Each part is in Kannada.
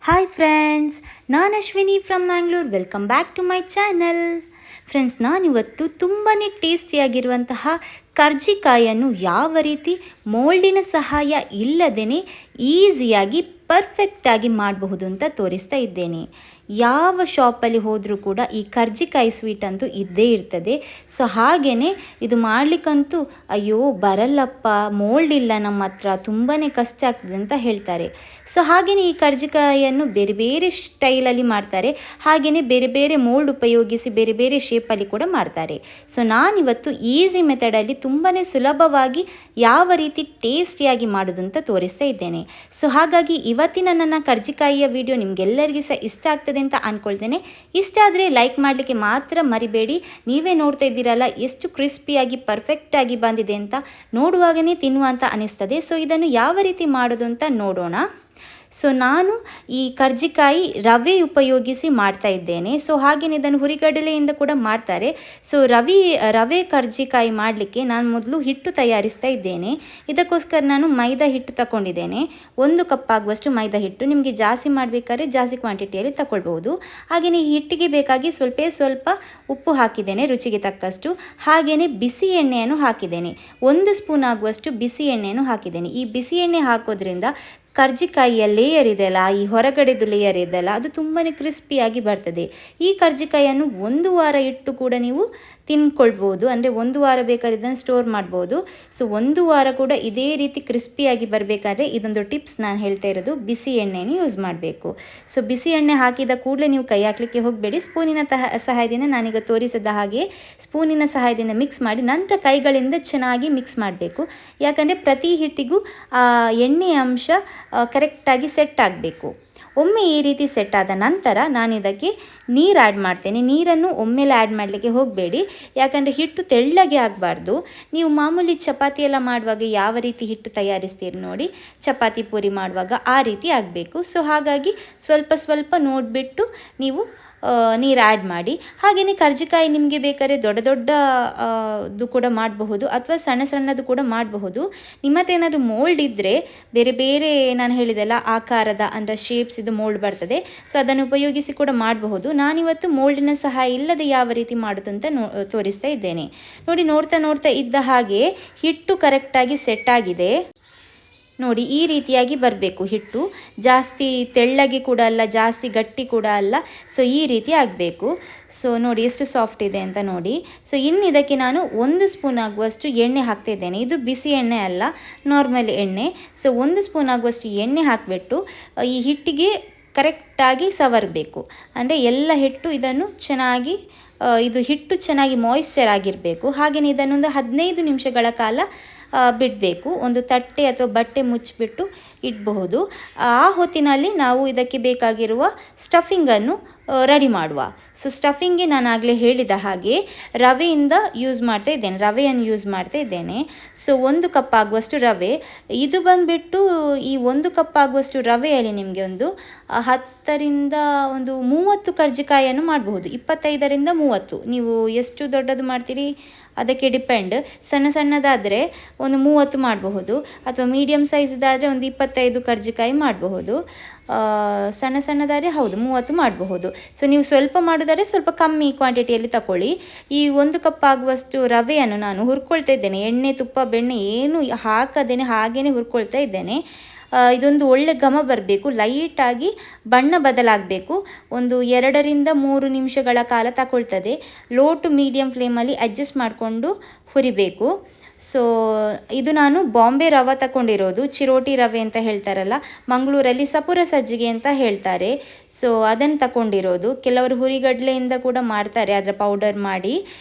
ಹಾಯ್ ಫ್ರೆಂಡ್ಸ್, ನಾನು Ashwini from Mangalore. Welcome back to my channel. Friends, ನಾನಿವತ್ತು ತುಂಬಾ ಟೇಸ್ಟಿಯಾಗಿರುವಂತಹ ಕರ್ಜಿಕಾಯನ್ನು ಯಾವ ರೀತಿ ಮೋಲ್ಡಿನ ಸಹಾಯ ಇಲ್ಲದೇ ಈಸಿಯಾಗಿ ಪರ್ಫೆಕ್ಟಾಗಿ ಮಾಡಬಹುದು ಅಂತ ತೋರಿಸ್ತಾ ಇದ್ದೇನೆ. ಯಾವ ಶಾಪಲ್ಲಿ ಹೋದರೂ ಕೂಡ ಈ ಕರ್ಜಿಕಾಯಿ ಸ್ವೀಟ್ ಅಂತೂ ಇದ್ದೇ ಇರ್ತದೆ. ಸೊ ಹಾಗೆಯೇ ಇದು ಮಾಡಲಿಕ್ಕಂತೂ ಅಯ್ಯೋ ಬರಲ್ಲಪ್ಪ, ಮೋಲ್ಡ್ ಇಲ್ಲ ನಮ್ಮ ಹತ್ರ, ತುಂಬಾ ಕಷ್ಟ ಆಗ್ತದೆ ಅಂತ ಹೇಳ್ತಾರೆ. ಸೊ ಹಾಗೆಯೇ ಈ ಕರ್ಜಿಕಾಯಿಯನ್ನು ಬೇರೆ ಬೇರೆ ಸ್ಟೈಲಲ್ಲಿ ಮಾಡ್ತಾರೆ, ಹಾಗೆಯೇ ಬೇರೆ ಬೇರೆ ಮೋಲ್ಡ್ ಉಪಯೋಗಿಸಿ ಬೇರೆ ಬೇರೆ ಶೇಪಲ್ಲಿ ಕೂಡ ಮಾಡ್ತಾರೆ. ಸೊ ನಾನಿವತ್ತು ಈಸಿ ಮೆಥಡಲ್ಲಿ ತುಂಬಾ ಸುಲಭವಾಗಿ ಯಾವ ರೀತಿ ಟೇಸ್ಟಿಯಾಗಿ ಮಾಡೋದು ಅಂತ ತೋರಿಸ್ತಾ ಇದ್ದೇನೆ. ಸೊ ಹಾಗಾಗಿ ಇವತ್ತಿನ ನನ್ನ ಕರ್ಜಿಕಾಯಿಯ ವಿಡಿಯೋ ನಿಮಗೆಲ್ಲರಿಗೂ ಸಹ ಇಷ್ಟ ಆಗ್ತದೆ ಅಂತ ಅಂದ್ಕೊಳ್ತೇನೆ. ಇಷ್ಟ ಆದರೆ ಲೈಕ್ ಮಾಡಲಿಕ್ಕೆ ಮಾತ್ರ ಮರಿಬೇಡಿ. ನೀವೇ ನೋಡ್ತಾ ಇದ್ದೀರಲ್ಲ ಎಷ್ಟು ಕ್ರಿಸ್ಪಿಯಾಗಿ ಪರ್ಫೆಕ್ಟಾಗಿ ಬಂದಿದೆ ಅಂತ, ನೋಡುವಾಗನೇ ತಿನ್ನುವಂತ ಅನಿಸ್ತದೆ. ಸೊ ಇದನ್ನು ಯಾವ ರೀತಿ ಮಾಡೋದು ಅಂತ ನೋಡೋಣ. ಸೊ ನಾನು ಈ ಕರ್ಜಿಕಾಯಿ ರವೆ ಉಪಯೋಗಿಸಿ ಮಾಡ್ತಾ ಇದ್ದೇನೆ. ಸೊ ಹಾಗೆಯೇ ಇದನ್ನು ಹುರಿಗಡಲೆಯಿಂದ ಕೂಡ ಮಾಡ್ತಾರೆ. ಸೊ ರವೆ ಕರ್ಜಿಕಾಯಿ ಮಾಡಲಿಕ್ಕೆ ನಾನು ಮೊದಲು ಹಿಟ್ಟು ತಯಾರಿಸ್ತಾ ಇದ್ದೇನೆ. ಇದಕ್ಕೋಸ್ಕರ ನಾನು ಮೈದಾ ಹಿಟ್ಟು ತಗೊಂಡಿದ್ದೇನೆ. 1 ಕಪ್ ಆಗುವಷ್ಟು ಮೈದಾ ಹಿಟ್ಟು. ನಿಮಗೆ ಜಾಸ್ತಿ ಮಾಡಬೇಕಾದ್ರೆ ಜಾಸ್ತಿ ಕ್ವಾಂಟಿಟಿಯಲ್ಲಿ ತಗೊಳ್ಬೋದು. ಹಾಗೆಯೇ ಈ ಹಿಟ್ಟಿಗೆ ಬೇಕಾಗಿ ಸ್ವಲ್ಪ ಉಪ್ಪು ಹಾಕಿದ್ದೇನೆ ರುಚಿಗೆ ತಕ್ಕಷ್ಟು. ಹಾಗೆಯೇ ಬಿಸಿ ಎಣ್ಣೆಯನ್ನು ಹಾಕಿದ್ದೇನೆ. 1 ಸ್ಪೂನ್ ಆಗುವಷ್ಟು ಬಿಸಿ ಎಣ್ಣೆಯನ್ನು ಹಾಕಿದ್ದೇನೆ. ಈ ಬಿಸಿ ಎಣ್ಣೆ ಹಾಕೋದ್ರಿಂದ ಕರ್ಜಿಕಾಯಿಯ ಲೇಯರ್ ಇದೆಯಲ್ಲ, ಈ ಹೊರಗಡೆದು ಲೇಯರ್ ಇದೆಯಲ್ಲ, ಅದು ತುಂಬಾ ಕ್ರಿಸ್ಪಿಯಾಗಿ ಬರ್ತದೆ. ಈ ಕರ್ಜಿಕಾಯಿಯನ್ನು 1 ವಾರ ಇಟ್ಟು ಕೂಡ ನೀವು ತಿನ್ಕೊಳ್ಬೋದು. ಅಂದರೆ 1 ವಾರ ಬೇಕಾದ್ರೆ ಇದನ್ನು ಸ್ಟೋರ್ ಮಾಡ್ಬೋದು. ಸೊ 1 ವಾರ ಕೂಡ ಇದೇ ರೀತಿ ಕ್ರಿಸ್ಪಿಯಾಗಿ ಬರಬೇಕಾದ್ರೆ ಇದೊಂದು ಟಿಪ್ಸ್ ನಾನು ಹೇಳ್ತಾ ಇರೋದು, ಬಿಸಿ ಎಣ್ಣೆಯನ್ನು ಯೂಸ್ ಮಾಡಬೇಕು. ಸೊ ಬಿಸಿ ಎಣ್ಣೆ ಹಾಕಿದ ಕೂಡಲೇ ನೀವು ಕೈ ಹಾಕಲಿಕ್ಕೆ ಹೋಗಬೇಡಿ. ಸ್ಪೂನಿನ ಸಹಾಯದಿಂದ, ನಾನೀಗ ತೋರಿಸಿದ ಹಾಗೆ ಸ್ಪೂನಿನ ಸಹಾಯದಿಂದ ಮಿಕ್ಸ್ ಮಾಡಿ ನಂತರ ಕೈಗಳಿಂದ ಚೆನ್ನಾಗಿ ಮಿಕ್ಸ್ ಮಾಡಬೇಕು. ಯಾಕಂದರೆ ಪ್ರತಿ ಹಿಟ್ಟಿಗೂ ಎಣ್ಣೆಯ ಅಂಶ ಕರೆಕ್ಟಾಗಿ ಸೆಟ್ ಆಗಬೇಕು. ಒಮ್ಮೆ ಈ ರೀತಿ ಸೆಟ್ ಆದ ನಂತರ ನಾನು ಇದಕ್ಕೆ ನೀರು ಆ್ಯಡ್ ಮಾಡ್ತೇನೆ. ನೀರನ್ನು ಒಮ್ಮೆಲೆ ಆ್ಯಡ್ ಮಾಡಲಿಕ್ಕೆ ಹೋಗಬೇಡಿ, ಯಾಕಂದರೆ ಹಿಟ್ಟು ತೆಳ್ಳಗೆ ಆಗಬಾರ್ದು. ನೀವು ಮಾಮೂಲಿ ಚಪಾತಿ ಎಲ್ಲ ಮಾಡುವಾಗ ಯಾವ ರೀತಿ ಹಿಟ್ಟು ತಯಾರಿಸ್ತೀರಿ ನೋಡಿ, ಚಪಾತಿ ಪೂರಿ ಮಾಡುವಾಗ ಆ ರೀತಿ ಆಗಬೇಕು. ಸೊ ಹಾಗಾಗಿ ಸ್ವಲ್ಪ ನೋಡಿಬಿಟ್ಟು ನೀವು ನೀರು ಆ್ಯಡ್ ಮಾಡಿ. ಹಾಗೆಯೇ ಕರ್ಜಿಕಾಯಿ ನಿಮಗೆ ಬೇಕಾದ್ರೆ ದೊಡ್ಡದು ಕೂಡ ಮಾಡಬಹುದು ಅಥವಾ ಸಣ್ಣದು ಕೂಡ ಮಾಡಬಹುದು. ನಿಮ್ಮ ಹತ್ರ ಏನಾದರೂ ಮೋಲ್ಡ್ ಇದ್ದರೆ ಬೇರೆ ಬೇರೆ ನಾನು ಹೇಳಿದೆಲ್ಲ ಆಕಾರದ ಅಂದರೆ ಶೇಪ್ಸ್ ಇದು ಮೋಲ್ಡ್ ಬರ್ತದೆ. ಸೊ ಅದನ್ನು ಉಪಯೋಗಿಸಿ ಕೂಡ ಮಾಡಬಹುದು. ನಾನಿವತ್ತು ಮೋಲ್ಡಿನ ಸಹಾಯ ಇಲ್ಲದೆ ಯಾವ ರೀತಿ ಮಾಡೋದು ಅಂತ ತೋರಿಸ್ತಾ ಇದ್ದೇನೆ. ನೋಡಿ, ನೋಡ್ತಾ ಇದ್ದ ಹಾಗೆ ಹಿಟ್ಟು ಕರೆಕ್ಟಾಗಿ ಸೆಟ್ ಆಗಿದೆ. ನೋಡಿ, ಈ ರೀತಿಯಾಗಿ ಬರಬೇಕು ಹಿಟ್ಟು. ಜಾಸ್ತಿ ತೆಳ್ಳಗೆ ಕೂಡ ಅಲ್ಲ, ಜಾಸ್ತಿ ಗಟ್ಟಿ ಕೂಡ ಅಲ್ಲ. ಸೊ ಈ ರೀತಿ ಆಗಬೇಕು. ಸೊ ನೋಡಿ ಎಷ್ಟು ಸಾಫ್ಟ್ ಇದೆ ಅಂತ ನೋಡಿ. ಸೊ ಇನ್ನು ಇದಕ್ಕೆ ನಾನು 1 ಸ್ಪೂನ್ ಆಗುವಷ್ಟು ಎಣ್ಣೆ ಹಾಕ್ತಾ ಇದ್ದೇನೆ. ಇದು ಬಿಸಿ ಎಣ್ಣೆ ಅಲ್ಲ, ನಾರ್ಮಲ್ ಎಣ್ಣೆ. ಸೊ 1 ಸ್ಪೂನ್ ಆಗುವಷ್ಟು ಎಣ್ಣೆ ಹಾಕಿಬಿಟ್ಟು ಈ ಹಿಟ್ಟಿಗೆ ಕರೆಕ್ಟಾಗಿ ಸವರಬೇಕು. ಅಂದರೆ ಎಲ್ಲ ಹಿಟ್ಟು ಇದನ್ನು ಚೆನ್ನಾಗಿ ಇದು ಹಿಟ್ಟು ಚೆನ್ನಾಗಿ ಮಾಯಿಶ್ಚರ್ ಆಗಿರಬೇಕು. ಹಾಗೆಯೇ ಇದನ್ನೊಂದು 15 ನಿಮಿಷಗಳ ಕಾಲ ಬಿಡಬೇಕು. ಒಂದು ತಟ್ಟೆ ಅಥವಾ ಬಟ್ಟೆ ಮುಚ್ಚಿಬಿಟ್ಟು ಇಡಬಹುದು. ಆ ಹೊತ್ತಿನಲ್ಲಿ ನಾವು ಇದಕ್ಕೆ ಬೇಕಾಗಿರುವ ಸ್ಟಫಿಂಗನ್ನು ರೆಡಿ ಮಾಡುವ. ಸೊ ಸ್ಟಫಿಂಗ್ಗೆ ನಾನು ಆಗಲೇ ಹೇಳಿದ ಹಾಗೆ ರವೆಯನ್ನು ಯೂಸ್ ಮಾಡ್ತಾ ಇದ್ದೇನೆ. ಸೊ 1 ಕಪ್ ಆಗುವಷ್ಟು ರವೆ. ಇದು ಬಂದುಬಿಟ್ಟು ಈ 1 ಕಪ್ ಆಗುವಷ್ಟು ರವೆಯಲ್ಲಿ ನಿಮಗೆ ಒಂದು 10ರಿಂದ ಒಂದು 30 ಕರ್ಜಿಕಾಯಿಯನ್ನು ಮಾಡಬಹುದು. 25ರಿಂದ 30. ನೀವು ಎಷ್ಟು ದೊಡ್ಡದು ಮಾಡ್ತೀರಿ ಅದಕ್ಕೆ ಡಿಪೆಂಡ್. ಸಣ್ಣದಾದರೆ ಒಂದು 30 ಮಾಡಬಹುದು, ಅಥವಾ ಮೀಡಿಯಮ್ ಸೈಜ್ದಾದರೆ ಒಂದು 25 ಕರ್ಜಿಕಾಯಿ ಮಾಡಬಹುದು. ಸಣ್ಣದಾದರೆ ಹೌದು 30 ಮಾಡಬಹುದು. ಸೊ ನೀವು ಸ್ವಲ್ಪ ಮಾಡೋದಾದರೆ ಸ್ವಲ್ಪ ಕಮ್ಮಿ ಕ್ವಾಂಟಿಟಿಯಲ್ಲಿ ತಗೊಳ್ಳಿ. ಈ 1 ಕಪ್ ಆಗುವಷ್ಟು ರವೆಯನ್ನು ನಾನು ಹುರ್ಕೊಳ್ತಾ ಇದ್ದೇನೆ. ಎಣ್ಣೆ ತುಪ್ಪ ಬೆಣ್ಣೆ ಏನು ಹಾಕದೇನೆ ಹಾಗೇ ಹುರ್ಕೊಳ್ತಾ ಇದ್ದೇನೆ. ಇದೊಂದು ಒಳ್ಳೆ ಘಮ ಬರಬೇಕು, ಲೈಟಾಗಿ ಬಣ್ಣ ಬದಲಾಗಬೇಕು. ಒಂದು 2ರಿಂದ 3 ನಿಮಿಷಗಳ ಕಾಲ ತಗೊಳ್ತದೆ. ಲೋ ಟು ಮೀಡಿಯಮ್ ಫ್ಲೇಮಲ್ಲಿ ಅಡ್ಜಸ್ಟ್ ಮಾಡಿಕೊಂಡು ಹುರಿಬೇಕು. ಸೊ ಇದು ನಾನು ಬಾಂಬೆ ರವೆ ತಗೊಂಡಿರೋದು, ಚಿರೋಟಿ ರವೆ ಅಂತ ಹೇಳ್ತಾರಲ್ಲ, ಮಂಗಳೂರಲ್ಲಿ ಸಪುರ ಸಜ್ಜಿಗೆ ಅಂತ ಹೇಳ್ತಾರೆ. ಸೊ ಅದನ್ನು ತಗೊಂಡಿರೋದು. ಕೆಲವರು ಹುರಿಗಡಲೆಯಿಂದ ಕೂಡ ಮಾಡ್ತಾರೆ, ಅದರ ಪೌಡರ್ ಮಾಡಿ.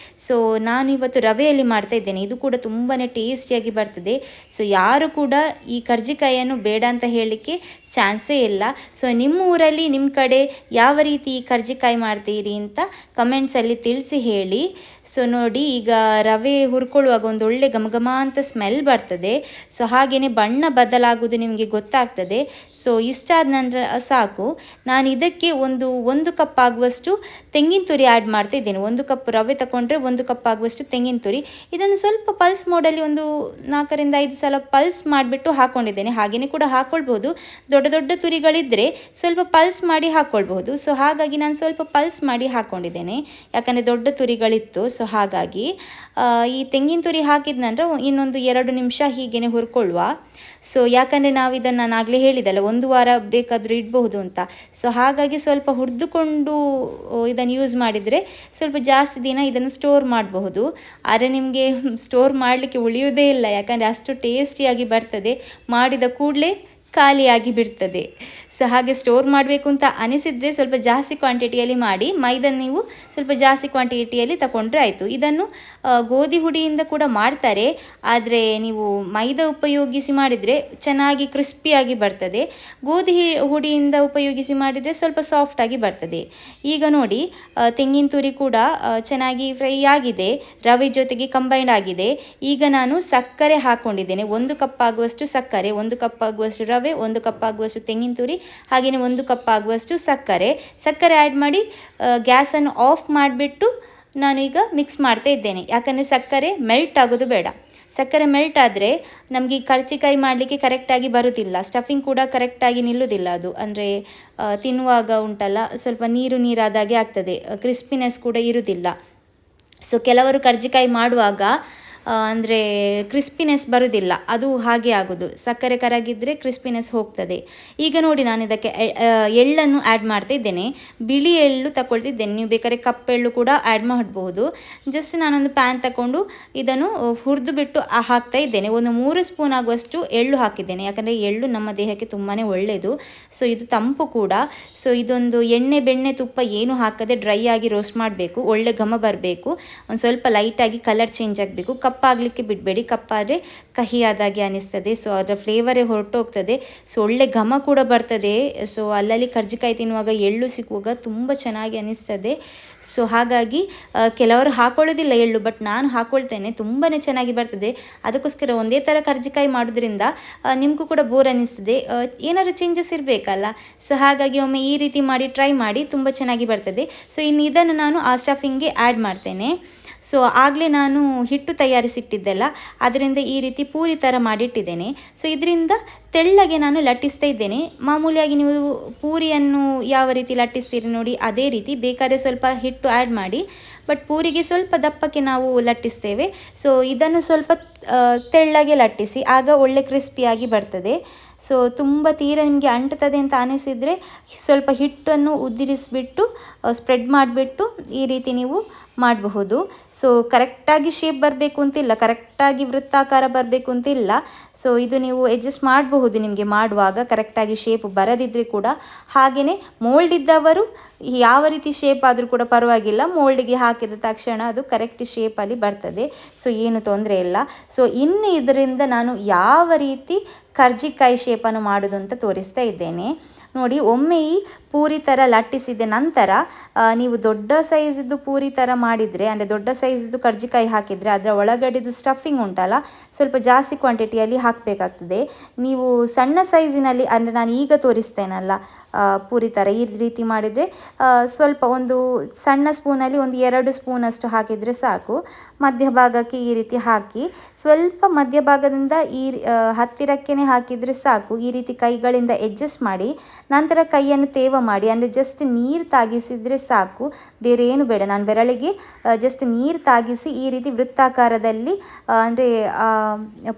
ಸೊ ನಾನು ಇವತ್ತು ರವೆಯಲ್ಲಿ ಮಾಡ್ತಾ ಇದ್ದೇನೆ. ಇದು ಕೂಡ ತುಂಬಾ ಟೇಸ್ಟಿಯಾಗಿ ಬರ್ತದೆ. ಸೊ ಯಾರು ಕೂಡ ಈ ಕರ್ಜಿಕಾಯಿಯನ್ನು ಬೇಡ ಅಂತ ಹೇಳಲಿಕ್ಕೆ ಚಾನ್ಸೇ ಇಲ್ಲ. ಸೊ ನಿಮ್ಮ ಊರಲ್ಲಿ ನಿಮ್ಮ ಕಡೆ ಯಾವ ರೀತಿ ಈ ಕರ್ಜಿಕಾಯಿ ಮಾಡ್ತೀರಿ ಅಂತ ಕಮೆಂಟ್ಸಲ್ಲಿ ತಿಳಿಸಿ ಹೇಳಿ. ಸೊ ನೋಡಿ, ಈಗ ರವೆ ಹುರ್ಕೊಳ್ಳುವಾಗ ಒಂದು ಒಳ್ಳೆ ಘಮ ಅಂತ ಸ್ಮೆಲ್ ಬರ್ತದೆ. ಸೊ ಹಾಗೆಯೇ ಬಣ್ಣ ಬದಲಾಗೋದು ನಿಮಗೆ ಗೊತ್ತಾಗ್ತದೆ. ಸೊ ಇಷ್ಟಾದ ನಂತರ ಸಾಕು. ನಾನು ಇದಕ್ಕೆ ಒಂದು ಕಪ್ ಆಗುವಷ್ಟು ತೆಂಗಿನ ತುರಿ ಆ್ಯಡ್ ಮಾಡ್ತಾ ಇದ್ದೇನೆ. 1 ಕಪ್ ರವೆ ತಗೊಂಡ್ರೆ 1 ಕಪ್ ಆಗುವಷ್ಟು ತೆಂಗಿನ ತುರಿ. ಇದನ್ನು ಸ್ವಲ್ಪ ಪಲ್ಸ್ ಮೋಡಲ್ಲಿ ಒಂದು 4ರಿಂದ 5 ಸಲ ಪಲ್ಸ್ ಮಾಡಿಬಿಟ್ಟು ಹಾಕ್ಕೊಂಡಿದ್ದೇನೆ. ಹಾಗೆಯೇ ಕೂಡ ಹಾಕ್ಕೊಳ್ಬೋದು. ದೊಡ್ಡ ದೊಡ್ಡ ತುರಿಗಳಿದ್ದರೆ ಸ್ವಲ್ಪ ಪಲ್ಸ್ ಮಾಡಿ ಹಾಕ್ಕೊಳ್ಬಹುದು. ಸೊ ಹಾಗಾಗಿ ನಾನು ಸ್ವಲ್ಪ ಪಲ್ಸ್ ಮಾಡಿ ಹಾಕ್ಕೊಂಡಿದ್ದೇನೆ, ಯಾಕಂದರೆ ದೊಡ್ಡ ತುರಿಗಳಿತ್ತು. ಸೊ ಹಾಗಾಗಿ ಈ ತೆಂಗಿನ ತುರಿ ಹಾಕಿದ ನಂತರ ಇನ್ನೊಂದು 2 ನಿಮಿಷ ಹೀಗೇ ಹುರ್ಕೊಳ್ಳುವ. ಸೊ ಯಾಕಂದರೆ ನಾವು ಇದನ್ನು ನಾನು ಆಗಲೇ ಹೇಳಿದಲ್ಲ, 1 ವಾರ ಬೇಕಾದರೂ ಇಡಬಹುದು ಅಂತ. ಸೊ ಹಾಗಾಗಿ ಸ್ವಲ್ಪ ಹುರಿದುಕೊಂಡು ಇದನ್ನು ಯೂಸ್ ಮಾಡಿದರೆ ಸ್ವಲ್ಪ ಜಾಸ್ತಿ ದಿನ ಇದನ್ನು ಸ್ಟೋರ್ ಮಾಡಬಹುದು. ಆದರೆ ನಿಮಗೆ ಸ್ಟೋರ್ ಮಾಡಲಿಕ್ಕೆ ಉಳಿಯುವುದೇ ಇಲ್ಲ, ಯಾಕಂದರೆ ಅಷ್ಟು ಟೇಸ್ಟಿಯಾಗಿ ಬರ್ತದೆ, ಮಾಡಿದ ಕೂಡಲೇ ಖಾಲಿಯಾಗಿ ಬಿಡ್ತದೆ. ಸೊ ಹಾಗೆ ಸ್ಟೋರ್ ಮಾಡಬೇಕು ಅಂತ ಅನಿಸಿದರೆ ಸ್ವಲ್ಪ ಜಾಸ್ತಿ ಕ್ವಾಂಟಿಟಿಯಲ್ಲಿ ಮಾಡಿ, ಮೈದಾ ನೀವು ಸ್ವಲ್ಪ ಜಾಸ್ತಿ ಕ್ವಾಂಟಿಟಿಯಲ್ಲಿ ತಗೊಂಡ್ರೆ ಆಯಿತು. ಇದನ್ನು ಗೋಧಿ ಹುಡಿಯಿಂದ ಕೂಡ ಮಾಡ್ತಾರೆ, ಆದರೆ ನೀವು ಮೈದಾ ಉಪಯೋಗಿಸಿ ಮಾಡಿದರೆ ಚೆನ್ನಾಗಿ ಕ್ರಿಸ್ಪಿಯಾಗಿ ಬರ್ತದೆ. ಗೋಧಿ ಹುಡಿಯಿಂದ ಉಪಯೋಗಿಸಿ ಮಾಡಿದರೆ ಸ್ವಲ್ಪ ಸಾಫ್ಟಾಗಿ ಬರ್ತದೆ. ಈಗ ನೋಡಿ ತೆಂಗಿನ ತುರಿ ಕೂಡ ಚೆನ್ನಾಗಿ ಫ್ರೈ ಆಗಿದೆ, ರವೆ ಜೊತೆಗೆ ಕಂಬೈಂಡ್ ಆಗಿದೆ. ಈಗ ನಾನು ಸಕ್ಕರೆ ಹಾಕ್ಕೊಂಡಿದ್ದೇನೆ, 1 ಕಪ್ ಆಗುವಷ್ಟು ಸಕ್ಕರೆ, 1 ಕಪ್ ಆಗುವಷ್ಟು ರವೆ, 1 ಕಪ್ ಆಗುವಷ್ಟು ತೆಂಗಿನ ತುರಿ, ಹಾಗೆಯೇ 1 ಕಪ್ ಆಗುವಷ್ಟು ಸಕ್ಕರೆ ಆ್ಯಡ್ ಮಾಡಿ ಗ್ಯಾಸನ್ನು ಆಫ್ ಮಾಡಿಬಿಟ್ಟು ನಾನು ಈಗ ಮಿಕ್ಸ್ ಮಾಡ್ತಾ ಇದ್ದೇನೆ. ಯಾಕಂದರೆ ಸಕ್ಕರೆ ಮೆಲ್ಟ್ ಆಗೋದು ಬೇಡ. ಸಕ್ಕರೆ ಮೆಲ್ಟ್ ಆದರೆ ನಮಗೆ ಈ ಕರ್ಜಿಕಾಯಿ ಮಾಡಲಿಕ್ಕೆ ಕರೆಕ್ಟಾಗಿ ಬರುವುದಿಲ್ಲ, ಸ್ಟಫಿಂಗ್ ಕೂಡ ಕರೆಕ್ಟಾಗಿ ನಿಲ್ಲುವುದಿಲ್ಲ. ಅದು ಅಂದರೆ ತಿನ್ನುವಾಗ ಉಂಟಲ್ಲ ಸ್ವಲ್ಪ ನೀರಾದಾಗೆ ಆಗ್ತದೆ, ಕ್ರಿಸ್ಪಿನೆಸ್ ಕೂಡ ಇರುವುದಿಲ್ಲ. ಸೊ ಕೆಲವರು ಕರ್ಜಿಕಾಯಿ ಮಾಡುವಾಗ ಅಂದರೆ ಕ್ರಿಸ್ಪಿನೆಸ್ ಬರೋದಿಲ್ಲ, ಅದು ಹಾಗೆ ಆಗೋದು. ಸಕ್ಕರೆ ಕರಗಿದರೆ ಕ್ರಿಸ್ಪಿನೆಸ್ ಹೋಗ್ತದೆ. ಈಗ ನೋಡಿ ನಾನು ಇದಕ್ಕೆ ಎಳ್ಳನ್ನು ಆ್ಯಡ್ ಮಾಡ್ತಾ ಇದ್ದೇನೆ. ಬಿಳಿ ಎಳ್ಳು ತಗೊಳ್ತಿದ್ದೇನೆ, ನೀವು ಬೇಕಾದ್ರೆ ಕಪ್ಪೆಳ್ಳು ಕೂಡ ಆ್ಯಡ್ ಮಾಡಬಹುದು. ಜಸ್ಟ್ ನಾನೊಂದು ಪ್ಯಾನ್ ತಗೊಂಡು ಇದನ್ನು ಹುರಿದು ಬಿಟ್ಟು ಹಾಕ್ತಾ ಇದ್ದೇನೆ. ಒಂದು 3 ಸ್ಪೂನ್ ಆಗುವಷ್ಟು ಎಳ್ಳು ಹಾಕಿದ್ದೇನೆ, ಯಾಕಂದರೆ ಎಳ್ಳು ನಮ್ಮ ದೇಹಕ್ಕೆ ತುಂಬಾ ಒಳ್ಳೆಯದು. ಸೊ ಇದು ತಂಪು ಕೂಡ. ಸೊ ಇದೊಂದು ಎಣ್ಣೆ ಬೆಣ್ಣೆ ತುಪ್ಪ ಏನು ಹಾಕದೆ ಡ್ರೈ ಆಗಿ ರೋಸ್ಟ್ ಮಾಡಬೇಕು, ಒಳ್ಳೆ ಘಮ ಬರಬೇಕು, ಒಂದು ಸ್ವಲ್ಪ ಲೈಟಾಗಿ ಕಲರ್ ಚೇಂಜ್ ಆಗಬೇಕು. ಕಪ್ಪಾಗಲಿಕ್ಕೆ ಬಿಡಬೇಡಿ, ಕಪ್ಪಾದರೆ ಕಹಿಯಾದಾಗೆ ಅನಿಸ್ತದೆ. ಸೊ ಅದರ ಫ್ಲೇವರೇ ಹೊರಟೋಗ್ತದೆ. ಸೊ ಒಳ್ಳೆ ಘಮ ಕೂಡ ಬರ್ತದೆ. ಸೊ ಅಲ್ಲಲ್ಲಿ ಕರ್ಜಿಕಾಯಿ ತಿನ್ನುವಾಗ ಎಳ್ಳು ಸಿಕ್ಕುವಾಗ ತುಂಬ ಚೆನ್ನಾಗಿ ಅನಿಸ್ತದೆ. ಸೊ ಹಾಗಾಗಿ ಕೆಲವರು ಹಾಕೊಳ್ಳೋದಿಲ್ಲ ಎಳ್ಳು, ಬಟ್ ನಾನು ಹಾಕ್ಕೊಳ್ತೇನೆ, ತುಂಬಾ ಚೆನ್ನಾಗಿ ಬರ್ತದೆ. ಅದಕ್ಕೋಸ್ಕರ ಒಂದೇ ಥರ ಕರ್ಜಿಕಾಯಿ ಮಾಡೋದ್ರಿಂದ ನಿಮಗೂ ಕೂಡ ಬೋರ್ ಅನ್ನಿಸ್ತದೆ, ಏನಾದರೂ ಚೇಂಜಸ್ ಇರಬೇಕಲ್ಲ. ಸೊ ಹಾಗಾಗಿ ಒಮ್ಮೆ ಈ ರೀತಿ ಮಾಡಿ ಟ್ರೈ ಮಾಡಿ, ತುಂಬ ಚೆನ್ನಾಗಿ ಬರ್ತದೆ. ಸೊ ಇನ್ನು ಇದನ್ನು ನಾನು ಆ ಸ್ಟಫಿಂಗ್ಗೆ ಆ್ಯಡ್ ಮಾಡ್ತೇನೆ. ಸೊ ಆಗಲೇ ನಾನು ಹಿಟ್ಟು ತಯಾರಿಸಿಟ್ಟಿದ್ದೆಲ್ಲ, ಅದರಿಂದ ಈ ರೀತಿ ಪೂರಿ ಥರ ಮಾಡಿಟ್ಟಿದ್ದೇನೆ. ಸೊ ಇದರಿಂದ ತೆಳ್ಳಗೆ ನಾನು ಲಟ್ಟಿಸ್ತಾ ಇದ್ದೇನೆ. ಮಾಮೂಲಿಯಾಗಿ ನೀವು ಪೂರಿಯನ್ನು ಯಾವ ರೀತಿ ಲಟ್ಟಿಸ್ತೀರಿ ನೋಡಿ, ಅದೇ ರೀತಿ. ಬೇಕಾದರೆ ಸ್ವಲ್ಪ ಹಿಟ್ಟು ಆ್ಯಡ್ ಮಾಡಿ, ಬಟ್ ಪೂರಿಗೆ ಸ್ವಲ್ಪ ದಪ್ಪಕ್ಕೆ ನಾವು ಲಟ್ಟಿಸ್ತೇವೆ. ಸೊ ಇದನ್ನು ಸ್ವಲ್ಪ ತೆಳ್ಳಗೆ ಲಟ್ಟಿಸಿ, ಆಗ ಒಳ್ಳೆ ಕ್ರಿಸ್ಪಿಯಾಗಿ ಬರ್ತದೆ. ಸೊ ತುಂಬ ತೀರ ನಿಮಗೆ ಅಂಟುತ್ತದೆ ಅಂತ ಅನಿಸಿದರೆ ಸ್ವಲ್ಪ ಹಿಟ್ಟನ್ನು ಉದುರಿಸಿಬಿಟ್ಟು ಸ್ಪ್ರೆಡ್ ಮಾಡಿಬಿಟ್ಟು ಈ ರೀತಿ ನೀವು ಮಾಡಬಹುದು. ಸೊ ಕರೆಕ್ಟಾಗಿ ಶೇಪ್ ಬರಬೇಕು ಅಂತಿಲ್ಲ, ಕರೆಕ್ಟಾಗಿ ವೃತ್ತಾಕಾರ ಬರಬೇಕು ಅಂತಿಲ್ಲ. ಸೊ ಇದು ನೀವು ಅಡ್ಜಸ್ಟ್ ಮಾಡಬಹುದು ನಿಮಗೆ ಮಾಡುವಾಗ, ಕರೆಕ್ಟಾಗಿ ಶೇಪ್ ಬರದಿದ್ದರೆ ಕೂಡ. ಹಾಗೆಯೇ ಮೋಲ್ಡ್ ಇದ್ದವರು ಯಾವ ರೀತಿ ಶೇಪ್ ಆದರೂ ಕೂಡ ಪರವಾಗಿಲ್ಲ, ಮೋಲ್ಡಿಗೆ ಹಾಕಿದ ತಕ್ಷಣ ಅದು ಕರೆಕ್ಟ್ ಶೇಪಲ್ಲಿ ಬರ್ತದೆ. ಸೊ ಏನು ತೊಂದರೆ ಇಲ್ಲ. ಸೊ ಇನ್ನು ಇದರಿಂದ ನಾನು ಯಾವ ರೀತಿ ಕರ್ಜಿಕಾಯಿ ಶೇಪನ್ನು ಮಾಡೋದು ಅಂತ ತೋರಿಸ್ತಾ ಇದ್ದೇನೆ ನೋಡಿ. ಒಮ್ಮೆ ಈ ಪೂರಿ ಥರ ಲಟ್ಟಿಸಿದ ನಂತರ ನೀವು ದೊಡ್ಡ ಸೈಜಿದ್ದು ಪೂರಿ ಥರ ಮಾಡಿದರೆ, ಅಂದರೆ ದೊಡ್ಡ ಸೈಜಿದ್ದು ಕರ್ಜಿಕಾಯಿ ಹಾಕಿದರೆ ಅದರ ಒಳಗಡೆದು ಸ್ಟಫಿಂಗ್ ಉಂಟಲ್ಲ ಸ್ವಲ್ಪ ಜಾಸ್ತಿ ಕ್ವಾಂಟಿಟಿಯಲ್ಲಿ ಹಾಕಬೇಕಾಗ್ತದೆ. ನೀವು ಸಣ್ಣ ಸೈಜಿನಲ್ಲಿ, ಅಂದರೆ ನಾನು ಈಗ ತೋರಿಸ್ತೇನಲ್ಲ ಪೂರಿ ಥರ ಈ ರೀತಿ ಮಾಡಿದರೆ ಸ್ವಲ್ಪ ಒಂದು ಸಣ್ಣ ಸ್ಪೂನಲ್ಲಿ ಒಂದು 2 ಸ್ಪೂನಷ್ಟು ಹಾಕಿದರೆ ಸಾಕು. ಮಧ್ಯಭಾಗಕ್ಕೆ ಈ ರೀತಿ ಹಾಕಿ ಸ್ವಲ್ಪ ಮಧ್ಯಭಾಗದಿಂದ ಈ ಹತ್ತಿರಕ್ಕೇ ಹಾಕಿದರೆ ಸಾಕು. ಈ ರೀತಿ ಕೈಗಳಿಂದ ಅಡ್ಜಸ್ಟ್ ಮಾಡಿ ನಂತರ ಕೈಯನ್ನು ತೇವ ಮಾಡಿ, ಅಂದರೆ ಜಸ್ಟ್ ನೀರು ತಾಗಿಸಿದರೆ ಸಾಕು, ಬೇರೆ ಏನು ಬೇಡ. ನಾನು ಬೆರಳಿಗೆ ಜಸ್ಟ್ ನೀರು ತಾಗಿಸಿ ಈ ರೀತಿ ವೃತ್ತಾಕಾರದಲ್ಲಿ, ಅಂದರೆ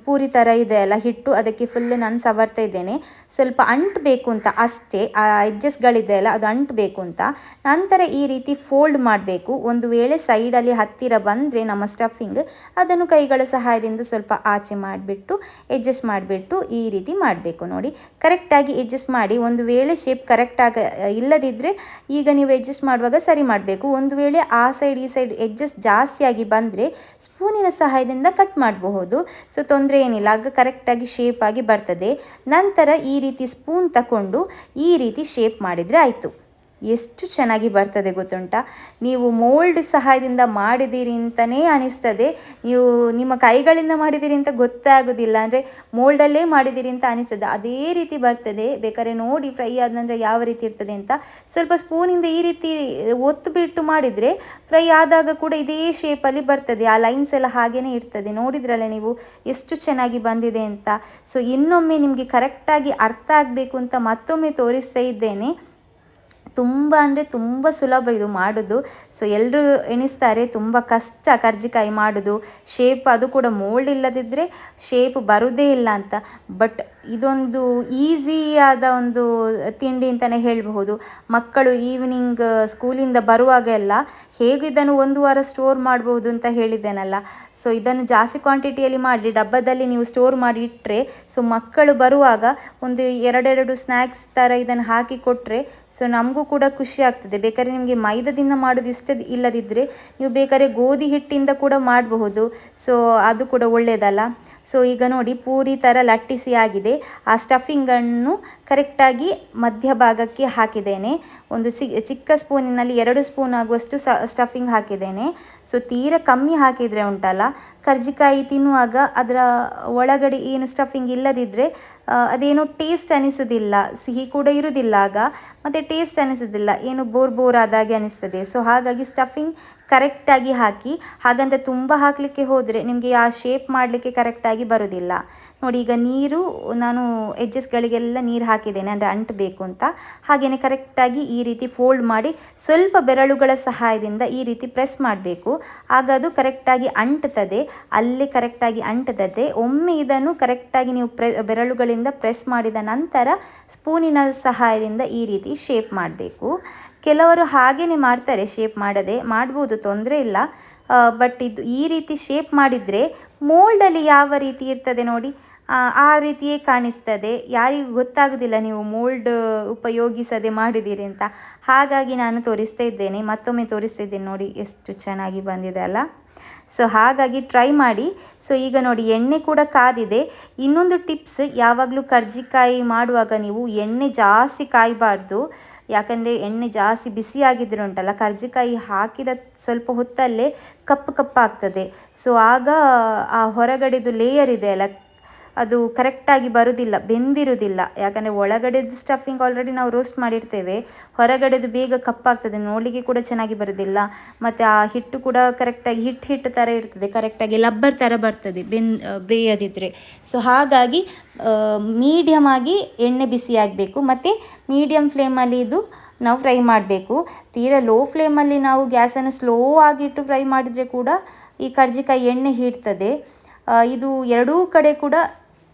ಪೂರಿ ಥರ ಇದೆ ಅಲ್ಲ ಹಿಟ್ಟು, ಅದಕ್ಕೆ ಫುಲ್ ನಾನು ಸವರ್ತಾ ಇದ್ದೇನೆ. ಸ್ವಲ್ಪ ಅಂಟಬೇಕು ಅಂತ ಅಷ್ಟೇ, ಎಡ್ಜಸ್ಗಳಿದೆ ಅಲ್ಲ ಅದು ಅಂಟಬೇಕು ಅಂತ. ನಂತರ ಈ ರೀತಿ ಫೋಲ್ಡ್ ಮಾಡಬೇಕು. ಒಂದು ವೇಳೆ ಸೈಡಲ್ಲಿ ಹತ್ತಿರ ಬಂದರೆ ನಮ್ಮ ಸ್ಟಫಿಂಗ್, ಅದನ್ನು ಕೈಗಳ ಸಹಾಯದಿಂದ ಸ್ವಲ್ಪ ಆಚೆ ಮಾಡಿಬಿಟ್ಟು ಅಡ್ಜಸ್ಟ್ ಮಾಡಿಬಿಟ್ಟು ಈ ರೀತಿ ಮಾಡಬೇಕು ನೋಡಿ. ಕರೆಕ್ಟಾಗಿ ಅಡ್ಜಸ್ಟ್ ಮಾಡಿ. ಒಂದು ವೇಳೆ ಶೇಪ್ ಕರೆಕ್ಟಾಗಿ ಇಲ್ಲದಿದ್ದರೆ ಈಗ ನೀವು ಅಡ್ಜಸ್ಟ್ ಮಾಡುವಾಗ ಸರಿ ಮಾಡಬೇಕು. ಒಂದು ವೇಳೆ ಆ ಸೈಡ್ ಈ ಸೈಡ್ ಅಡ್ಜಸ್ಟ್ ಜಾಸ್ತಿಯಾಗಿ ಬಂದರೆ ಸ್ಪೂನಿನ ಸಹಾಯದಿಂದ ಕಟ್ ಮಾಡಬಹುದು. ಸೊ ತೊಂದರೆ ಏನಿಲ್ಲ, ಆಗ ಕರೆಕ್ಟಾಗಿ ಶೇಪ್ ಆಗಿ ಬರ್ತದೆ. ನಂತರ ಈ ರೀತಿ ಸ್ಪೂನ್ ತಗೊಂಡು ಈ ರೀತಿ ಶೇಪ್ ಮಾಡಿದರೆ ಆಯಿತು. ಎಷ್ಟು ಚೆನ್ನಾಗಿ ಬರ್ತದೆ ಗೊತ್ತುಂಟ. ನೀವು ಮೋಲ್ಡ್ ಸಹಾಯದಿಂದ ಮಾಡಿದ್ದೀರಿ ಅಂತಲೇ ಅನಿಸ್ತದೆ, ನೀವು ನಿಮ್ಮ ಕೈಗಳಿಂದ ಮಾಡಿದ್ದೀರಿ ಅಂತ ಗೊತ್ತಾಗೋದಿಲ್ಲ, ಅಂದರೆ ಮೋಲ್ಡಲ್ಲೇ ಮಾಡಿದ್ದೀರಿ ಅಂತ ಅನಿಸ್ತದೆ, ಅದೇ ರೀತಿ ಬರ್ತದೆ. ಬೇಕಾದ್ರೆ ನೋಡಿ ಫ್ರೈ ಆದ ನಂತರ ಯಾವ ರೀತಿ ಇರ್ತದೆ ಅಂತ. ಸ್ವಲ್ಪ ಸ್ಪೂನಿಂದ ಈ ರೀತಿ ಒತ್ತು ಬಿಟ್ಟು ಮಾಡಿದರೆ ಫ್ರೈ ಆದಾಗ ಕೂಡ ಇದೇ ಶೇಪಲ್ಲಿ ಬರ್ತದೆ, ಆ ಲೈನ್ಸ್ ಎಲ್ಲ ಹಾಗೇ ಇರ್ತದೆ. ನೋಡಿದ್ರಲ್ಲ ನೀವು ಎಷ್ಟು ಚೆನ್ನಾಗಿ ಬಂದಿದೆ ಅಂತ. ಸೊ ಇನ್ನೊಮ್ಮೆ ನಿಮಗೆ ಕರೆಕ್ಟಾಗಿ ಅರ್ಥ ಆಗಬೇಕು ಅಂತ ಮತ್ತೊಮ್ಮೆ ತೋರಿಸ್ತಾ ಇದ್ದೇನೆ. ತುಂಬ ಅಂದರೆ ತುಂಬ ಸುಲಭ ಇದು ಮಾಡೋದು. ಸೊ ಎಲ್ಲರೂ ಎಣಿಸ್ತಾರೆ ತುಂಬ ಕಷ್ಟ ಕರ್ಜಿಕಾಯಿ ಮಾಡೋದು, ಶೇಪ್ ಅದು ಕೂಡ ಮೋಲ್ಡ್ ಇಲ್ಲದಿದ್ದರೆ ಶೇಪ್ ಬರೋದೇ ಇಲ್ಲ ಅಂತ. ಬಟ್ ಇದೊಂದು ಈಸಿಯಾದ ಒಂದು ತಿಂಡಿ ಅಂತಲೇ ಹೇಳಬಹುದು. ಮಕ್ಕಳು ಈವ್ನಿಂಗ್ ಸ್ಕೂಲಿಂದ ಬರುವಾಗ ಎಲ್ಲ ಹೇಗೆ ಇದನ್ನು 1 ವಾರ ಸ್ಟೋರ್ ಮಾಡ್ಬೋದು ಅಂತ ಹೇಳಿದ್ದೇನಲ್ಲ. ಸೊ ಇದನ್ನು ಜಾಸ್ತಿ ಕ್ವಾಂಟಿಟಿಯಲ್ಲಿ ಮಾಡಿ ಡಬ್ಬದಲ್ಲಿ ನೀವು ಸ್ಟೋರ್ ಮಾಡಿ ಇಟ್ಟರೆ, ಸೊ ಮಕ್ಕಳು ಬರುವಾಗ ಒಂದು 2 ಸ್ನ್ಯಾಕ್ಸ್ ಥರ ಇದನ್ನು ಹಾಕಿ ಕೊಟ್ಟರೆ ಸೊ ನಮಗೂ ಕೂಡ ಖುಷಿ ಆಗ್ತದೆ. ಬೇಕಾದ್ರೆ ನಿಮಗೆ ಮೈದಾದಿಂದ ಮಾಡೋದು ಇಷ್ಟ ಇಲ್ಲದಿದ್ದರೆ ನೀವು ಬೇಕಾದ್ರೆ ಗೋಧಿ ಹಿಟ್ಟಿಂದ ಕೂಡ ಮಾಡಬಹುದು. ಸೊ ಅದು ಕೂಡ ಒಳ್ಳೆಯದಲ್ಲ. ಸೊ ಈಗ ನೋಡಿ ಪೂರಿ ಥರ ಲಟ್ಟಿಸಿ ಆಗಿದೆ. ಆ ಸ್ಟಫಿಂಗನ್ನು ಕರೆಕ್ಟಾಗಿ ಮಧ್ಯಭಾಗಕ್ಕೆ ಹಾಕಿದ್ದೇನೆ. ಒಂದು ಚಿಕ್ಕ ಸ್ಪೂನಿನಲ್ಲಿ 2 ಸ್ಪೂನ್ ಆಗುವಷ್ಟು ಸ್ಟಫಿಂಗ್ ಹಾಕಿದ್ದೇನೆ. ಸೊ ತೀರಾ ಕಮ್ಮಿ ಹಾಕಿದರೆ ಉಂಟಲ್ಲ, ಕರ್ಜಿಕಾಯಿ ತಿನ್ನುವಾಗ ಅದರ ಒಳಗಡೆ ಏನು ಸ್ಟಫಿಂಗ್ ಇಲ್ಲದಿದ್ದರೆ ಅದೇನೋ ಟೇಸ್ಟ್ ಅನಿಸೋದಿಲ್ಲ, ಸಿಹಿ ಕೂಡ ಇರುವುದಿಲ್ಲ ಆಗ, ಮತ್ತು ಟೇಸ್ಟ್ ಅನಿಸೋದಿಲ್ಲ, ಏನು ಬೋರ್ ಆದಾಗೆ ಅನಿಸ್ತದೆ. ಸೊ ಹಾಗಾಗಿ ಸ್ಟಫಿಂಗ್ ಕರೆಕ್ಟಾಗಿ ಹಾಕಿ. ಹಾಗಂತ ತುಂಬ ಹಾಕಲಿಕ್ಕೆ ಹೋದರೆ ನಿಮಗೆ ಆ ಶೇಪ್ ಮಾಡಲಿಕ್ಕೆ ಕರೆಕ್ಟಾಗಿ ಬರೋದಿಲ್ಲ. ನೋಡಿ ಈಗ ನೀರು ನಾನು ಎಡ್ಜಸ್ಗಳಿಗೆಲ್ಲ ನೀರು ಹಾಕಿದ್ದೇನೆ, ಅಂದರೆ ಅಂಟಬೇಕು ಅಂತ. ಹಾಗೆಯೇ ಕರೆಕ್ಟಾಗಿ ಈ ರೀತಿ ಫೋಲ್ಡ್ ಮಾಡಿ ಸ್ವಲ್ಪ ಬೆರಳುಗಳ ಸಹಾಯದಿಂದ ಈ ರೀತಿ ಪ್ರೆಸ್ ಮಾಡಬೇಕು. ಆಗ ಅದು ಕರೆಕ್ಟಾಗಿ ಅಂಟುತ್ತದೆ, ಅಲ್ಲೇ ಕರೆಕ್ಟಾಗಿ ಅಂಟುತ್ತದೆ. ಒಮ್ಮೆ ಇದನ್ನು ಕರೆಕ್ಟಾಗಿ ನೀವು ಬೆರಳುಗಳಿಂದ ಪ್ರೆಸ್ ಮಾಡಿದ ನಂತರ ಸ್ಪೂನಿನ ಸಹಾಯದಿಂದ ಈ ರೀತಿ ಶೇಪ್ ಮಾಡಬೇಕು. ಕೆಲವರು ಹಾಗೇ ಮಾಡ್ತಾರೆ, ಶೇಪ್ ಮಾಡದೆ ಮಾಡ್ಬೋದು, ತೊಂದರೆ ಇಲ್ಲ. ಬಟ್ ಇದು ಈ ರೀತಿ ಶೇಪ್ ಮಾಡಿದರೆ ಮೋಲ್ಡಲ್ಲಿ ಯಾವ ರೀತಿ ಇರ್ತದೆ ನೋಡಿ, ಆ ರೀತಿಯೇ ಕಾಣಿಸ್ತದೆ. ಯಾರಿಗೂ ಗೊತ್ತಾಗೋದಿಲ್ಲ ನೀವು ಮೋಲ್ಡ್ ಉಪಯೋಗಿಸದೆ ಮಾಡಿದ್ದೀರಿ ಅಂತ. ಹಾಗಾಗಿ ನಾನು ತೋರಿಸ್ತಾ ಇದ್ದೇನೆ, ಮತ್ತೊಮ್ಮೆ ತೋರಿಸ್ತಾ ಇದ್ದೇನೆ. ನೋಡಿ ಎಷ್ಟು ಚೆನ್ನಾಗಿ ಬಂದಿದೆ ಅಲ್ಲ. ಸೊ ಹಾಗಾಗಿ ಟ್ರೈ ಮಾಡಿ. ಸೊ ಈಗ ನೋಡಿ ಎಣ್ಣೆ ಕೂಡ ಕಾದಿದೆ. ಇನ್ನೊಂದು ಟಿಪ್ಸ್, ಯಾವಾಗಲೂ ಕರ್ಜಿಕಾಯಿ ಮಾಡುವಾಗ ನೀವು ಎಣ್ಣೆ ಜಾಸ್ತಿ ಕಾಯಬಾರ್ದು. ಯಾಕಂದರೆ ಎಣ್ಣೆ ಜಾಸ್ತಿ ಬಿಸಿಯಾಗಿದ್ದರೆ ಉಂಟಲ್ಲ, ಕರ್ಜಿಕಾಯಿ ಹಾಕಿದ ಸ್ವಲ್ಪ ಹೊತ್ತಲ್ಲೇ ಕಪ್ಪಾಗ್ತದೆ. ಸೊ ಆಗ ಆ ಹೊರಗಡೆದು ಲೇಯರ್ ಇದೆ ಅಲ್ಲ, ಅದು ಕರೆಕ್ಟಾಗಿ ಬರೋದಿಲ್ಲ, ಬೆಂದಿರೋದಿಲ್ಲ. ಯಾಕಂದರೆ ಒಳಗಡೆದು ಸ್ಟಫಿಂಗ್ ಆಲ್ರೆಡಿ ನಾವು ರೋಸ್ಟ್ ಮಾಡಿರ್ತೇವೆ, ಹೊರಗಡೆದು ಬೇಗ ಕಪ್ಪಾಗ್ತದೆ, ನೋಡಲಿಕ್ಕೆ ಕೂಡ ಚೆನ್ನಾಗಿ ಬರೋದಿಲ್ಲ. ಮತ್ತು ಆ ಹಿಟ್ಟು ಕೂಡ ಕರೆಕ್ಟಾಗಿ ಹಿಟ್ಟು ಥರ ಇರ್ತದೆ, ಕರೆಕ್ಟಾಗಿ ಲಬ್ಬರ್ ಥರ ಬರ್ತದೆ ಬೇಯದಿದ್ದರೆ. ಸೊ ಹಾಗಾಗಿ ಮೀಡಿಯಮ್ ಆಗಿ ಎಣ್ಣೆ ಬಿಸಿಯಾಗಬೇಕು, ಮತ್ತು ಮೀಡಿಯಮ್ ಫ್ಲೇಮಲ್ಲಿ ಇದು ನಾವು ಫ್ರೈ ಮಾಡಬೇಕು. ತೀರಾ ಲೋ ಫ್ಲೇಮಲ್ಲಿ ನಾವು ಗ್ಯಾಸನ್ನು ಸ್ಲೋ ಆಗಿಟ್ಟು ಫ್ರೈ ಮಾಡಿದರೆ ಕೂಡ ಈ ಕರ್ಜಿಕಾಯಿ ಎಣ್ಣೆ ಹೀರ್ತದೆ. ಇದು ಎರಡೂ ಕಡೆ ಕೂಡ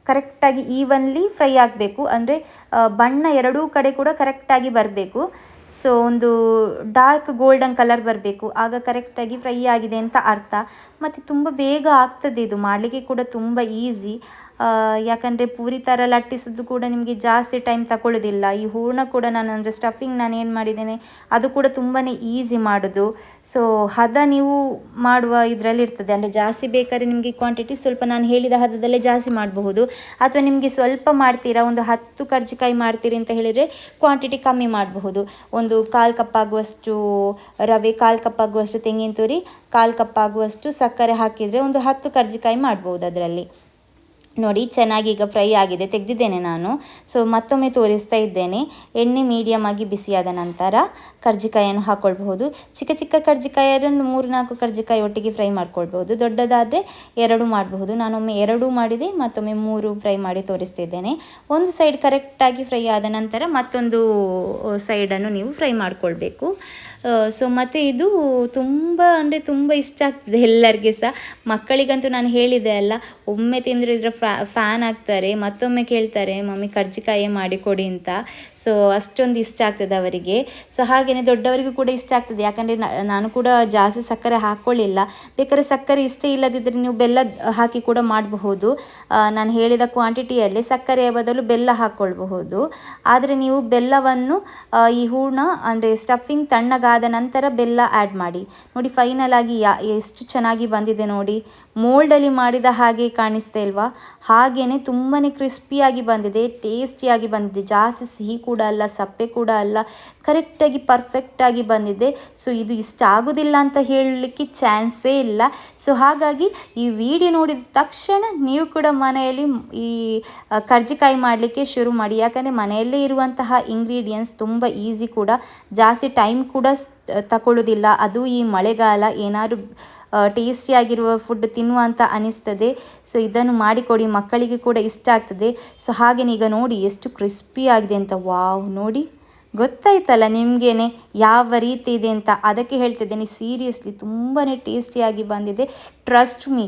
ಕರೆಕ್ಟಾಗಿ ಈವನ್ಲಿ ಫ್ರೈ ಆಗಬೇಕು, ಅಂದರೆ ಬಣ್ಣ ಎರಡೂ ಕಡೆ ಕೂಡ ಕರೆಕ್ಟಾಗಿ ಬರಬೇಕು. ಸೊ ಒಂದು ಡಾರ್ಕ್ ಗೋಲ್ಡನ್ ಕಲರ್ ಬರಬೇಕು, ಆಗ ಕರೆಕ್ಟಾಗಿ ಫ್ರೈ ಆಗಿದೆ ಅಂತ ಅರ್ಥ. ಮತ್ತು ತುಂಬ ಬೇಗ ಆಗ್ತದೆ, ಇದು ಮಾಡಲಿಕ್ಕೆ ಕೂಡ ತುಂಬ ಈಸಿ. ಯಾಕಂದರೆ ಪೂರಿ ಥರ ಲಟ್ಟಿಸೋದು ಕೂಡ ನಿಮಗೆ ಜಾಸ್ತಿ ಟೈಮ್ ತಗೊಳ್ಳೋದಿಲ್ಲ. ಈ ಹೂರಣ ಕೂಡ ನಾನು, ಅಂದರೆ ಸ್ಟಫಿಂಗ್ ನಾನು ಏನು ಮಾಡಿದ್ದೇನೆ ಅದು ಕೂಡ ತುಂಬಾ ಈಸಿ ಮಾಡೋದು. ಸೊ ಹದ ನೀವು ಮಾಡುವ ಇದರಲ್ಲಿ ಇರ್ತದೆ, ಅಂದರೆ ಜಾಸ್ತಿ ಬೇಕಾದ್ರೆ ನಿಮಗೆ ಕ್ವಾಂಟಿಟಿ ಸ್ವಲ್ಪ ನಾನು ಹೇಳಿದ ಹದದಲ್ಲೇ ಜಾಸ್ತಿ ಮಾಡಬಹುದು. ಅಥವಾ ನಿಮಗೆ ಸ್ವಲ್ಪ ಮಾಡ್ತೀರಾ, ಒಂದು 10 ಕರ್ಜಿಕಾಯಿ ಮಾಡ್ತೀರಿ ಅಂತ ಹೇಳಿದರೆ ಕ್ವಾಂಟಿಟಿ ಕಮ್ಮಿ ಮಾಡಬಹುದು. ಒಂದು 1/4 ಕಪ್ ಆಗುವಷ್ಟು ರವೆ, 1/4 ಕಪ್ ಆಗುವಷ್ಟು ತೆಂಗಿನ ತುರಿ, 1/4 ಕಪ್ ಆಗುವಷ್ಟು ಸಕ್ಕರೆ ಹಾಕಿದರೆ ಒಂದು 10 ಕರ್ಜಿಕಾಯಿ ಮಾಡ್ಬೋದು ಅದರಲ್ಲಿ. ನೋಡಿ ಚೆನ್ನಾಗಿ ಈಗ ಫ್ರೈ ಆಗಿದೆ, ತೆಗೆದಿದ್ದೇನೆ ನಾನು. ಸೊ ಮತ್ತೊಮ್ಮೆ ತೋರಿಸ್ತಾ ಇದ್ದೇನೆ. ಎಣ್ಣೆ ಮೀಡಿಯಮ್ ಆಗಿ ಬಿಸಿಯಾದ ನಂತರ ಕರ್ಜಿಕಾಯನ್ನು ಹಾಕ್ಕೊಳ್ಬಹುದು. ಚಿಕ್ಕ ಚಿಕ್ಕ ಕರ್ಜಿಕಾಯನ್ನು 3-4 ಕರ್ಜಿಕಾಯಿ ಒಟ್ಟಿಗೆ ಫ್ರೈ ಮಾಡ್ಕೊಳ್ಬಹುದು. ದೊಡ್ಡದಾದರೆ 2 ಮಾಡಬಹುದು. ನಾನೊಮ್ಮೆ 2 ಮಾಡಿದೆ, ಮತ್ತೊಮ್ಮೆ 3 ಫ್ರೈ ಮಾಡಿ ತೋರಿಸ್ತಿದ್ದೇನೆ. ಒಂದು ಸೈಡ್ ಕರೆಕ್ಟಾಗಿ ಫ್ರೈ ಆದ ನಂತರ ಮತ್ತೊಂದು ಸೈಡನ್ನು ನೀವು ಫ್ರೈ ಮಾಡಿಕೊಳ್ಬೇಕು. ಸೊ ಮತ್ತು ಇದು ತುಂಬ ಅಂದರೆ ತುಂಬ ಇಷ್ಟ ಆಗ್ತದೆ ಎಲ್ಲರಿಗೆ ಸಹ. ಮಕ್ಕಳಿಗಂತೂ ನಾನು ಹೇಳಿದೆ ಅಲ್ಲ, ಒಮ್ಮೆ ತಿಂದರೆ ಇದರ ಫ್ಯಾನ್ ಆಗ್ತಾರೆ, ಮತ್ತೊಮ್ಮೆ ಕೇಳ್ತಾರೆ ಮಮ್ಮಿ ಕರ್ಜಿಕಾಯಿ ಮಾಡಿಕೊಡಿ ಅಂತ. ಸೊ ಅಷ್ಟೊಂದು ಇಷ್ಟ ಆಗ್ತದೆ ಅವರಿಗೆ. ಸೊ ಹಾಗೆಯೇ ದೊಡ್ಡವರಿಗೂ ಕೂಡ ಇಷ್ಟ ಆಗ್ತದೆ. ಯಾಕಂದರೆ ನಾನು ಕೂಡ ಜಾಸ್ತಿ ಸಕ್ಕರೆ ಹಾಕ್ಕೊಳ್ಳಿಲ್ಲ. ಬೇಕಾದ್ರೆ ಸಕ್ಕರೆ ಇಷ್ಟ ಇಲ್ಲದಿದ್ದರೆ ನೀವು ಬೆಲ್ಲ ಹಾಕಿ ಕೂಡ ಮಾಡಬಹುದು. ನಾನು ಹೇಳಿದ ಕ್ವಾಂಟಿಟಿಯಲ್ಲಿ ಸಕ್ಕರೆಯ ಬದಲು ಬೆಲ್ಲ ಹಾಕ್ಕೊಳ್ಬಹುದು. ಆದರೆ ನೀವು ಬೆಲ್ಲವನ್ನು ಈ ಹೂರ್ಣ ಅಂದರೆ ಸ್ಟಫಿಂಗ್ ತಣ್ಣಗಾದ ನಂತರ ಬೆಲ್ಲ ಆ್ಯಡ್ ಮಾಡಿ. ನೋಡಿ ಫೈನಲ್ ಆಗಿ ಎಷ್ಟು ಚೆನ್ನಾಗಿ ಬಂದಿದೆ ನೋಡಿ. ಮೋಲ್ಡಲ್ಲಿ ಮಾಡಿದ ಹಾಗೆ ಕಾಣಿಸ್ತಾ ಇಲ್ವಾ? ಹಾಗೆಯೇ ತುಂಬಾ ಕ್ರಿಸ್ಪಿಯಾಗಿ ಬಂದಿದೆ, ಟೇಸ್ಟಿಯಾಗಿ ಬಂದಿದೆ, ಜಾಸ್ತಿ ಸಿಹಿ ಕೂಡ ಕೂಡ ಅಲ್ಲ, ಸಪ್ಪೆ ಕೂಡ ಅಲ್ಲ, ಕರೆಕ್ಟಾಗಿ ಪರ್ಫೆಕ್ಟಾಗಿ ಬಂದಿದೆ. ಸೊ ಇದು ಇಷ್ಟ ಆಗೋದಿಲ್ಲ ಅಂತ ಹೇಳಲಿಕ್ಕೆ ಚಾನ್ಸೇ ಇಲ್ಲ. ಸೊ ಹಾಗಾಗಿ ಈ ವಿಡಿಯೋ ನೋಡಿದ ತಕ್ಷಣ ನೀವು ಕೂಡ ಮನೆಯಲ್ಲಿ ಈ ಕರ್ಜಿಕಾಯಿ ಮಾಡಲಿಕ್ಕೆ ಶುರು ಮಾಡಿ. ಯಾಕಂದರೆ ಮನೆಯಲ್ಲೇ ಇರುವಂತಹ ಇಂಗ್ರೀಡಿಯೆಂಟ್ಸ್ ತುಂಬ ಈಸಿ ಕೂಡ, ಜಾಸ್ತಿ ಟೈಮ್ ಕೂಡ ತಗೊಳ್ಳೋದಿಲ್ಲ. ಅದು ಈ ಮಳೆಗಾಲ ಏನಾದರೂ ಟೇಸ್ಟಿಯಾಗಿರುವ ಫುಡ್ ತಿನ್ನುವ ಅಂತ ಅನಿಸ್ತದೆ. ಸೊ ಇದನ್ನು ಮಾಡಿಕೊಡಿ, ಮಕ್ಕಳಿಗೆ ಕೂಡ ಇಷ್ಟ ಆಗ್ತದೆ. ಸೊ ಹಾಗೆಯೇ ಈಗ ನೋಡಿ ಎಷ್ಟು ಕ್ರಿಸ್ಪಿ ಆಗಿದೆ ಅಂತ. ವಾವ್, ನೋಡಿ ಗೊತ್ತಾಯ್ತಲ್ಲ ನಿಮಗೇನೆ ಯಾವ ರೀತಿ ಇದೆ ಅಂತ. ಅದಕ್ಕೆ ಹೇಳ್ತಿದ್ದೇನೆ, ಸೀರಿಯಸ್ಲಿ ತುಂಬಾ ಟೇಸ್ಟಿಯಾಗಿ ಬಂದಿದೆ. ಟ್ರಸ್ಟ್ ಮೀ,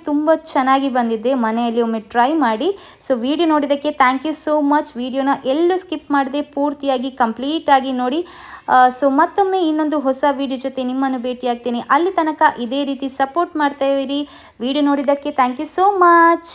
ತುಂಬ ಚೆನ್ನಾಗಿ ಬಂದಿದೆ. ಮನೆಯಲ್ಲಿ ಒಮ್ಮೆ ಟ್ರೈ ಮಾಡಿ. ಸೊ ವಿಡಿಯೋ ನೋಡಿದ್ದಕ್ಕೆ ಥ್ಯಾಂಕ್ ಯು ಸೋ ಮಚ್. ವಿಡಿಯೋನ ಎಲ್ಲೂ ಸ್ಕಿಪ್ ಮಾಡದೆ ಪೂರ್ತಿಯಾಗಿ ಕಂಪ್ಲೀಟಾಗಿ ನೋಡಿ. ಸೊ ಮತ್ತೊಮ್ಮೆ ಇನ್ನೊಂದು ಹೊಸ ವಿಡಿಯೋ ಜೊತೆ ನಿಮ್ಮನ್ನು ಭೇಟಿಯಾಗ್ತೇನೆ. ಅಲ್ಲಿ ತನಕ ಇದೇ ರೀತಿ ಸಪೋರ್ಟ್ ಮಾಡ್ತಾ ಇರಿ. ವಿಡಿಯೋ ನೋಡಿದ್ದಕ್ಕೆ ಥ್ಯಾಂಕ್ ಯು ಸೋ ಮಚ್.